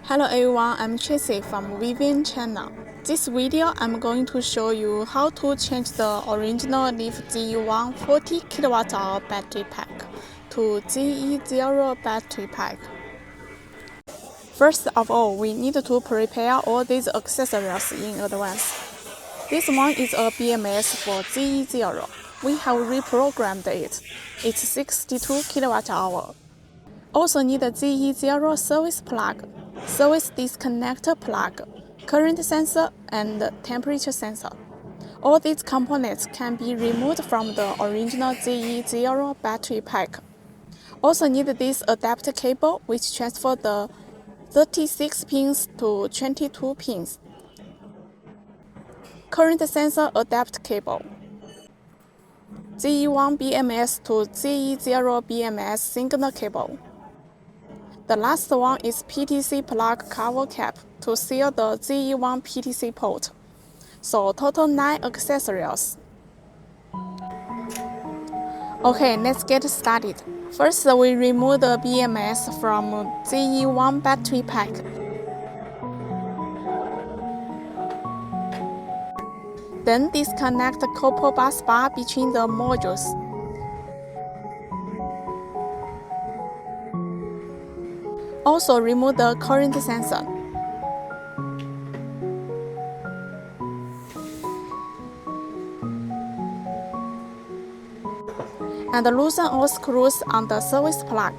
Hello everyone, I'm Tracy from VIVNE channel. This video I'm going to show you how to change the original Leaf ZE1 40kWh battery pack to ZE0 battery pack. First of all, we need to prepare all these accessories in advance. This one is a BMS for ZE0. We have reprogrammed it. It's 62 kWh. Also need a ZE0 service plug, service disconnector plug, current sensor, and temperature sensor. All these components can be removed from the original ZE0 battery pack. Also need this adapter cable which transfers the 36 pins to 22 pins. Current sensor adapt cable. ZE1 BMS to ZE0 BMS signal cable. The last one is PTC plug cover cap to seal the ZE1 PTC port. So total 9 accessories. Okay, let's get started. First, we remove the BMS from ZE1 battery pack. Then disconnect the copper bus bar between the modules. Also remove the current sensor. And loosen all screws on the service plug.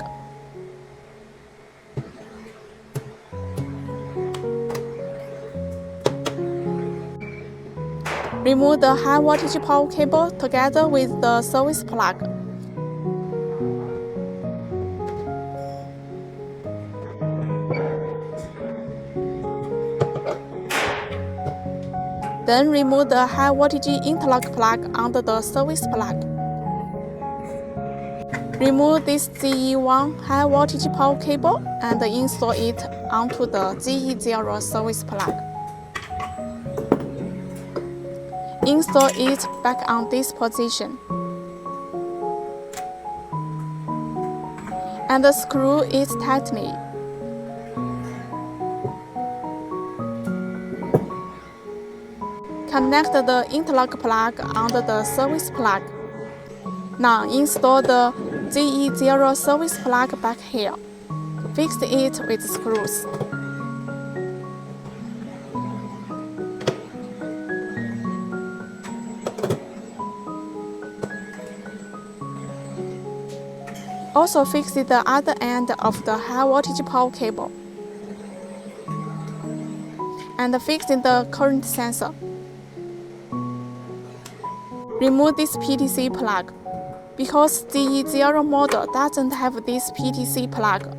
Remove the high voltage power cable together with the service plug. Then remove the high voltage interlock plug under the service plug. Remove this ZE1 high voltage power cable and install it onto the ZE0 service plug. Install it back on this position. And screw it tightly. Connect the interlock plug under the service plug. Now install the ZE0 service plug back here. Fix it with screws. Also fix the other end of the high voltage power cable. And fix the current sensor. Remove this PTC plug, because the ZE0 model doesn't have this PTC plug.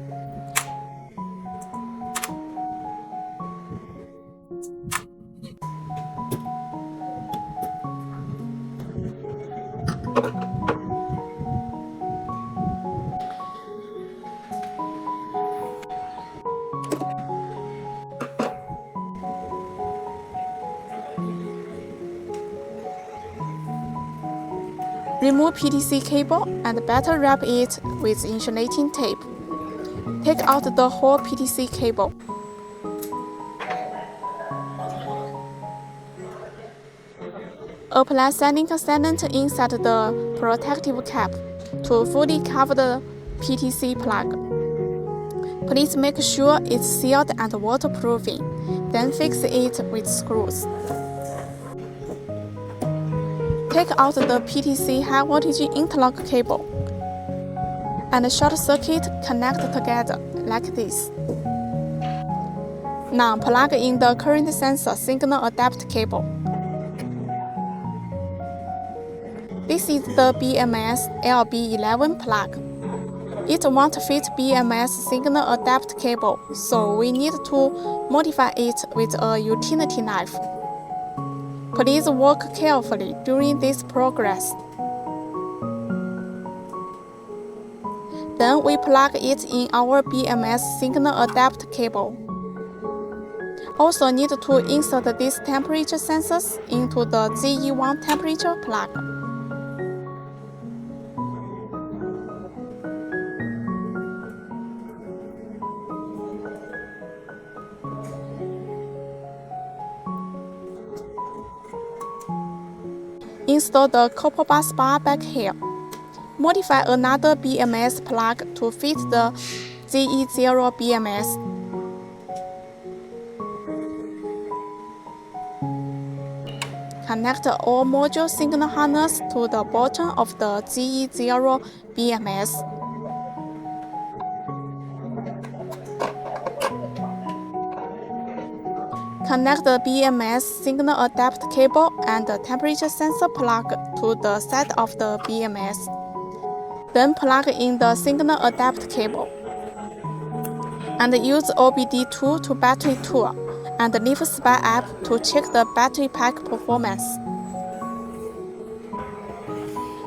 Remove PTC cable and better wrap it with insulating tape. Take out the whole PTC cable. Apply silane sealant inside the protective cap to fully cover the PTC plug. Please make sure it's sealed and waterproofing, then fix it with screws. Take out the PTC high voltage interlock cable and short circuit connect together like this. Now plug in the current sensor signal adapt cable. This is the BMS LB11 plug. It won't fit BMS signal adapt cable, so we need to modify it with a utility knife. Please work carefully during this progress. Then we plug it in our BMS signal adapt cable. Also need to insert these temperature sensors into the ZE1 temperature plug. Install the copper bus bar back here. Modify another BMS plug to fit the ZE0 BMS. Connect all module signal harness to the bottom of the ZE0 BMS. Connect the BMS signal adapt cable and the temperature sensor plug to the side of the BMS. Then plug in the signal adapt cable. And use OBD2 to battery tool and the Leafspy app to check the battery pack performance.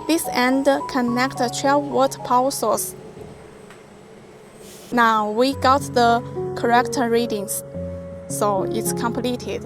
This end connect a 12-volt power source. Now we got the correct readings, so it's completed.